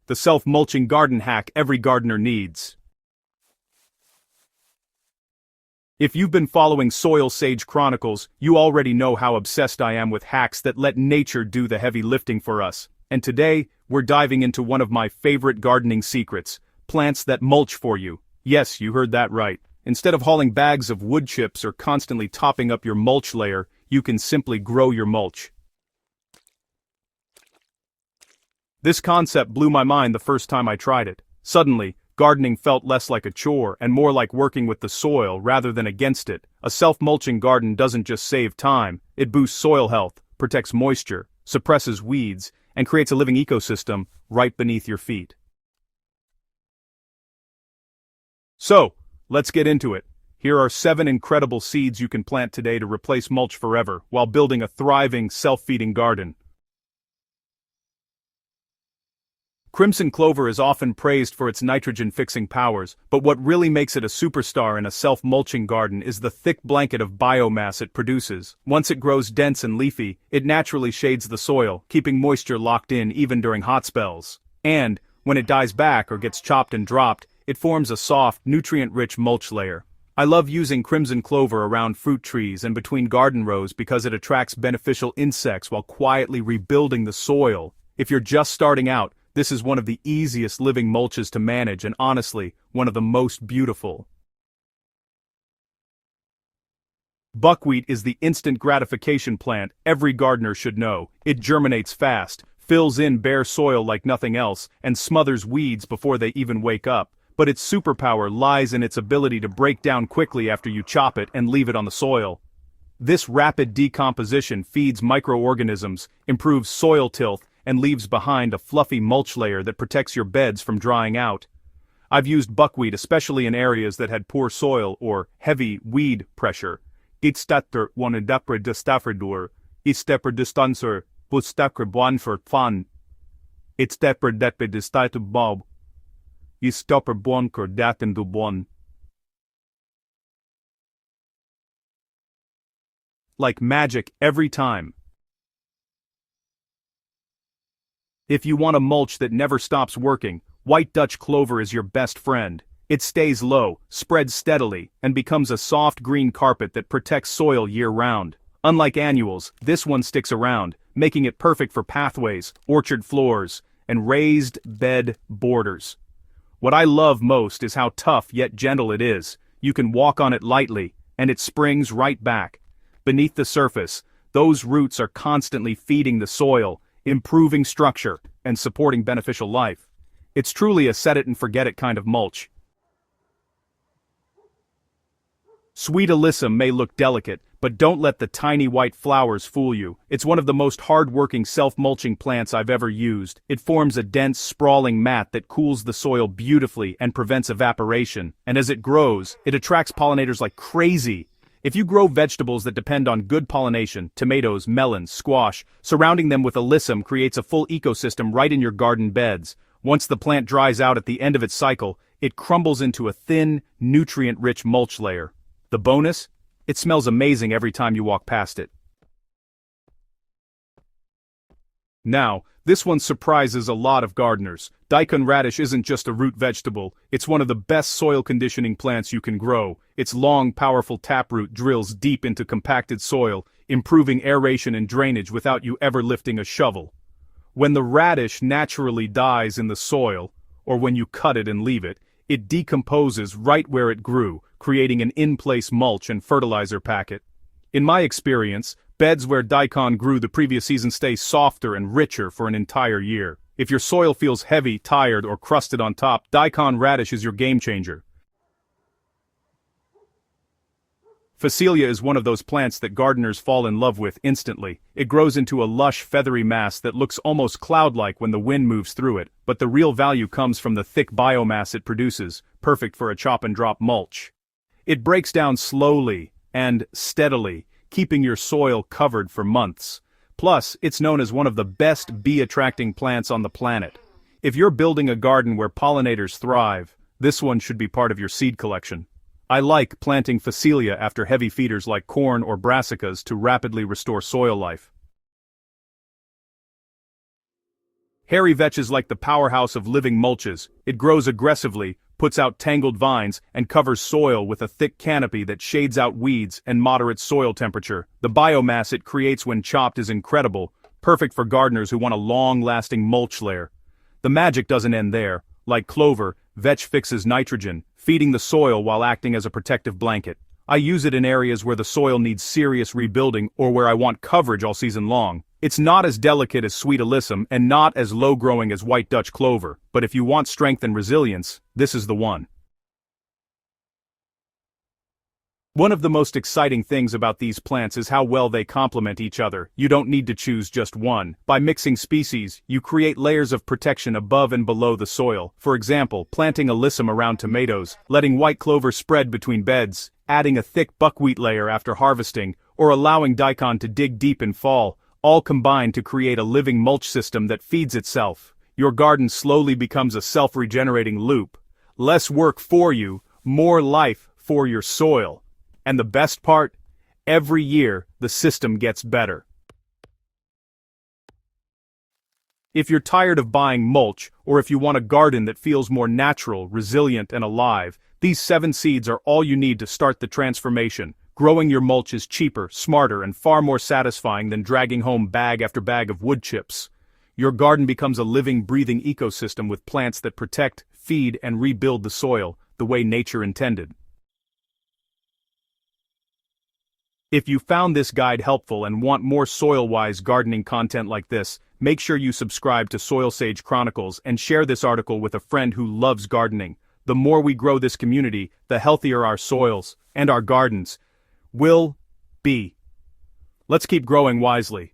the self-mulching garden hack every gardener needs. If you've been following SoilSage Chronicles, you already know how obsessed I am with hacks that let nature do the heavy lifting for us. And today, we're diving into one of my favorite gardening secrets, plants that mulch for you. Yes, you heard that right. Instead of hauling bags of wood chips or constantly topping up your mulch layer, you can simply grow your mulch. This concept blew my mind the first time I tried it. Suddenly, gardening felt less like a chore and more like working with the soil rather than against it. A self-mulching garden doesn't just save time, it boosts soil health, protects moisture, suppresses weeds, and creates a living ecosystem right beneath your feet. So, let's get into it. Here are 7 incredible seeds you can plant today to replace mulch forever while building a thriving, self-feeding garden. Crimson clover is often praised for its nitrogen-fixing powers, but what really makes it a superstar in a self-mulching garden is the thick blanket of biomass it produces. Once it grows dense and leafy, it naturally shades the soil, keeping moisture locked in even during hot spells. And, when it dies back or gets chopped and dropped, it forms a soft, nutrient-rich mulch layer. I love using crimson clover around fruit trees and between garden rows because it attracts beneficial insects while quietly rebuilding the soil. If you're just starting out, this is one of the easiest living mulches to manage and honestly, one of the most beautiful. Buckwheat is the instant gratification plant every gardener should know. It germinates fast, fills in bare soil like nothing else, and smothers weeds before they even wake up. But its superpower lies in its ability to break down quickly after you chop it and leave it on the soil. This rapid decomposition feeds microorganisms, improves soil tilth, and leaves behind a fluffy mulch layer that protects your beds from drying out. I've used buckwheat especially in areas that had poor soil or heavy weed pressure. Itstatter wanedapre destaferdur, istepper distancer, pustakre bonfer fan. Itstepper depre destatu bob. Istopper bonker daten du bon. Like magic every time. If you want a mulch that never stops working, white Dutch clover is your best friend. It stays low, spreads steadily, and becomes a soft green carpet that protects soil year-round. Unlike annuals, this one sticks around, making it perfect for pathways, orchard floors, and raised bed borders. What I love most is how tough yet gentle it is. You can walk on it lightly, and it springs right back. Beneath the surface, those roots are constantly feeding the soil, improving structure, and supporting beneficial life. It's truly a set-it-and-forget-it kind of mulch. Sweet alyssum may look delicate, but don't let the tiny white flowers fool you. It's one of the most hard-working self-mulching plants I've ever used. It forms a dense, sprawling mat that cools the soil beautifully and prevents evaporation. And as it grows, it attracts pollinators like crazy. If you grow vegetables that depend on good pollination, tomatoes, melons, squash, surrounding them with alyssum creates a full ecosystem right in your garden beds. Once the plant dries out at the end of its cycle, it crumbles into a thin, nutrient-rich mulch layer. The bonus? It smells amazing every time you walk past it. Now, this one surprises a lot of gardeners. Daikon radish isn't just a root vegetable, it's one of the best soil conditioning plants you can grow. Its long, powerful taproot drills deep into compacted soil, improving aeration and drainage without you ever lifting a shovel. When the radish naturally dies in the soil, or when you cut it and leave it, it decomposes right where it grew, creating an in-place mulch and fertilizer packet. In my experience, beds where daikon grew the previous season stay softer and richer for an entire year. If your soil feels heavy, tired, or crusted on top, daikon radish is your game changer. Phacelia is one of those plants that gardeners fall in love with instantly. It grows into a lush, feathery mass that looks almost cloud-like when the wind moves through it, but the real value comes from the thick biomass it produces, perfect for a chop-and-drop mulch. It breaks down slowly and steadily, keeping your soil covered for months. Plus, it's known as one of the best bee-attracting plants on the planet. If you're building a garden where pollinators thrive, this one should be part of your seed collection. I like planting Phacelia after heavy feeders like corn or brassicas to rapidly restore soil life. Hairy vetch is like the powerhouse of living mulches. It grows aggressively, puts out tangled vines, and covers soil with a thick canopy that shades out weeds and moderates soil temperature. The biomass it creates when chopped is incredible, perfect for gardeners who want a long-lasting mulch layer. The magic doesn't end there. Like clover, vetch fixes nitrogen, feeding the soil while acting as a protective blanket. I use it in areas where the soil needs serious rebuilding or where I want coverage all season long. It's not as delicate as sweet alyssum and not as low-growing as white Dutch clover, but if you want strength and resilience, this is the one. One of the most exciting things about these plants is how well they complement each other. You don't need to choose just one. By mixing species, you create layers of protection above and below the soil. For example, planting alyssum around tomatoes, letting white clover spread between beds, adding a thick buckwheat layer after harvesting, or allowing daikon to dig deep in fall, all combine to create a living mulch system that feeds itself. Your garden slowly becomes a self-regenerating loop. Less work for you, more life for your soil. And the best part? Every year, the system gets better. If you're tired of buying mulch, or if you want a garden that feels more natural, resilient, and alive, these 7 seeds are all you need to start the transformation. Growing your mulch is cheaper, smarter, and far more satisfying than dragging home bag after bag of wood chips. Your garden becomes a living, breathing ecosystem with plants that protect, feed, and rebuild the soil, the way nature intended. If you found this guide helpful and want more soil-wise gardening content like this, make sure you subscribe to SoilSage Chronicles and share this article with a friend who loves gardening. The more we grow this community, the healthier our soils and our gardens will be. Let's keep growing wisely.